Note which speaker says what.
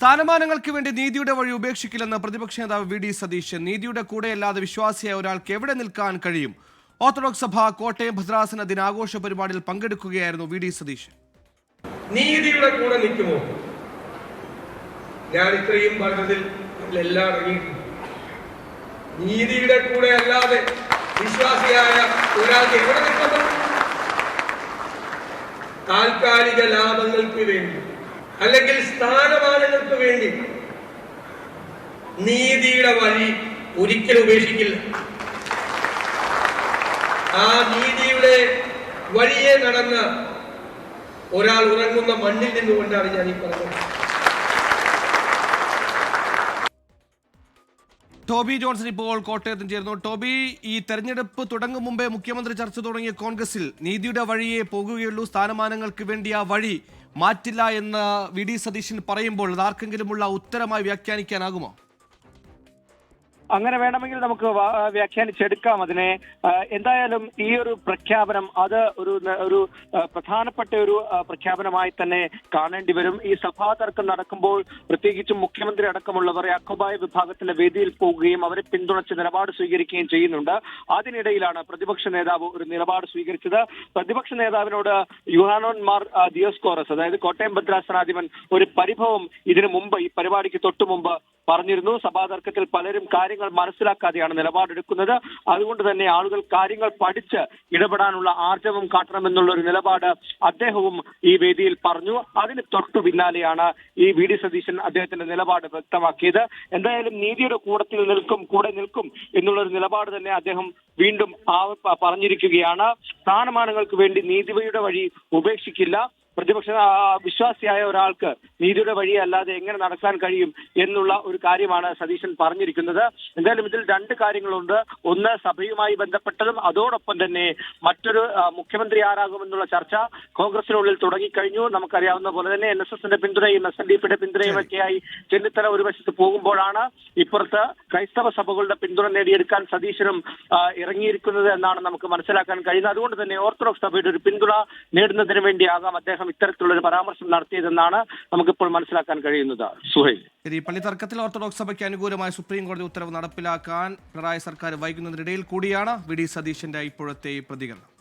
Speaker 1: സ്ഥാനമാനങ്ങൾക്ക് വേണ്ടി നീതിയുടെ വഴി ഉപേക്ഷിക്കില്ലെന്ന് പ്രതിപക്ഷ നേതാവ് വി ഡി സതീശൻ. നീതിയുടെ കൂടെയല്ലാതെ വിശ്വാസിയായ ഒരാൾക്ക് എവിടെ നിൽക്കാൻ കഴിയും? ഓർത്തഡോക്സ് സഭ കോട്ടയം ഭദ്രാസന ദിനാഘോഷ പരിപാടിയിൽ പങ്കെടുക്കുകയായിരുന്നു വി ഡി സതീശൻ.
Speaker 2: നീതിയുടെ കൂടെ നിൽക്കുമോ? ഞാൻ ഇത്രയും പറഞ്ഞതിൽ എല്ലാം നീതിയുടെ കൂടെ അല്ലാതെ വിശ്വാസിയായ ഒരാൾക്ക് എവിടെ നിൽക്കുന്നു? താൽക്കാലിക ലാഭങ്ങൾക്ക് വേണ്ടി അല്ലെങ്കിൽ സ്ഥാനമാനങ്ങൾക്ക് വേണ്ടി നീതിയുടെ വഴി ഒരിക്കലും ഉപേക്ഷിക്കില്ല. ആ നീതിയുടെ വഴിയെ നടന്ന ഒരാൾ ഉറങ്ങുന്ന മണ്ണിൽ നിന്നുകൊണ്ടാണ് ഞാൻ ഈ പറഞ്ഞത്.
Speaker 1: ടോബി ജോൺസൺ ഇപ്പോൾ കോട്ടയത്ത് ചേർന്നു. ടോബി, ഈ തെരഞ്ഞെടുപ്പ് തുടങ്ങും മുമ്പേ മുഖ്യമന്ത്രി ചർച്ച തുടങ്ങിയ കോൺഗ്രസിൽ നീതിയുടെ വഴിയെ പോകുകയുള്ളൂ, സ്ഥാനമാനങ്ങൾക്ക് വേണ്ടി ആ വഴി മാറ്റില്ല എന്ന് വി ഡി സതീശൻ പറയുമ്പോൾ അത് ആർക്കെങ്കിലുമുള്ള ഉത്തരമായി വ്യാഖ്യാനിക്കാനാകുമോ?
Speaker 3: അങ്ങനെ വേണമെങ്കിൽ നമുക്ക് വ്യാഖ്യാനിച്ചെടുക്കാം അതിനെ. എന്തായാലും ഈ ഒരു പ്രഖ്യാപനം അത് ഒരു പ്രധാനപ്പെട്ട ഒരു പ്രഖ്യാപനമായി തന്നെ കാണേണ്ടി വരും. ഈ സഭാ തർക്കം നടക്കുമ്പോൾ പ്രത്യേകിച്ചും മുഖ്യമന്ത്രി അടക്കമുള്ളവർ യാക്കോബായ വിഭാഗത്തിന്റെ വേദിയിൽ പോവുകയും അവരെ പിന്തുണച്ച് നിലപാട് സ്വീകരിക്കുകയും ചെയ്യുന്നുണ്ട്. അതിനിടയിലാണ് പ്രതിപക്ഷ നേതാവ് ഒരു നിലപാട് സ്വീകരിച്ചത്. പ്രതിപക്ഷ നേതാവിനോട് യുഹാനോൻ മാർ ദിയോസ്കോറസ്, അതായത് കോട്ടയം ഭദ്രാസനാധിപൻ, ഒരു പരിഭവം ഇതിനു മുമ്പ് ഈ പരിപാടിക്ക് തൊട്ടു മുമ്പ് പറഞ്ഞിരുന്നു. സഭാ തർക്കത്തിൽ പലരും കാര്യങ്ങൾ മനസ്സിലാക്കാതെയാണ് നിലപാടെടുക്കുന്നത്. അതുകൊണ്ട് തന്നെ ആളുകൾ കാര്യങ്ങൾ പഠിച്ച് ഇടപെടാനുള്ള ആർജവം കാട്ടണമെന്നുള്ള ഒരു നിലപാട് അദ്ദേഹവും ഈ വേദിയിൽ പറഞ്ഞു. അതിന് തൊട്ടു പിന്നാലെയാണ് ഈ വി ഡി സതീശൻ അദ്ദേഹത്തിന്റെ നിലപാട് വ്യക്തമാക്കിയത്. എന്തായാലും നീതിയുടെ കൂടെ നിൽക്കും എന്നുള്ളൊരു നിലപാട് തന്നെ അദ്ദേഹം വീണ്ടും പറഞ്ഞിരിക്കുകയാണ്. സ്ഥാനമാനങ്ങൾക്ക് വേണ്ടി നീതിയുടെ വഴി ഉപേക്ഷിക്കില്ല. പ്രതിപക്ഷ വിശ്വാസിയായ ഒരാൾക്ക് നീതിയുടെ വഴിയല്ലാതെ എങ്ങനെ നടക്കാൻ കഴിയും എന്നുള്ള ഒരു കാര്യമാണ് സതീശൻ പറഞ്ഞിരിക്കുന്നത്. എന്തായാലും ഇതിൽ രണ്ട് കാര്യങ്ങളുണ്ട്. ഒന്ന്, സഭയുമായി ബന്ധപ്പെട്ടതും അതോടൊപ്പം തന്നെ മറ്റൊരു മുഖ്യമന്ത്രി ആരാകുമെന്നുള്ള ചർച്ച കോൺഗ്രസിനുള്ളിൽ തുടങ്ങിക്കഴിഞ്ഞു. നമുക്കറിയാവുന്ന പോലെ തന്നെ NSSന്റെ പിന്തുണയും SNDPയുടെ പിന്തുണയും ഒക്കെയായി ചെന്നിത്തല ഒരു വശത്ത് പോകുമ്പോഴാണ് ഇപ്പുറത്ത് ക്രൈസ്തവ സഭകളുടെ പിന്തുണ നേടിയെടുക്കാൻ സതീശനും ഇറങ്ങിയിരിക്കുന്നത് എന്നാണ് നമുക്ക് മനസ്സിലാക്കാൻ കഴിയുന്നത്. അതുകൊണ്ട് തന്നെ ഓർത്തഡോക്സ് സഭയുടെ ഒരു പിന്തുണ നേടുന്നതിന് വേണ്ടിയാകാം അദ്ദേഹം ഇത്തരത്തിലുള്ള ഒരു പരാമർശം നടത്തിയതെന്നാണ് നമുക്കിപ്പോൾ മനസ്സിലാക്കാൻ കഴിയുന്നത്. സുഹൈൽ,
Speaker 1: പള്ളി തർക്കത്തിൽ ഓർത്തഡോക്സ് സഭയ്ക്ക് അനുകൂലമായ സുപ്രീം കോടതി ഉത്തരവ് നടപ്പിലാക്കാൻ പിണറായി സർക്കാർ വൈകുന്നതിനിടയിൽ കൂടിയാണ് വി ഡി സതീശന്റെ ഇപ്പോഴത്തെ പ്രതികരണം.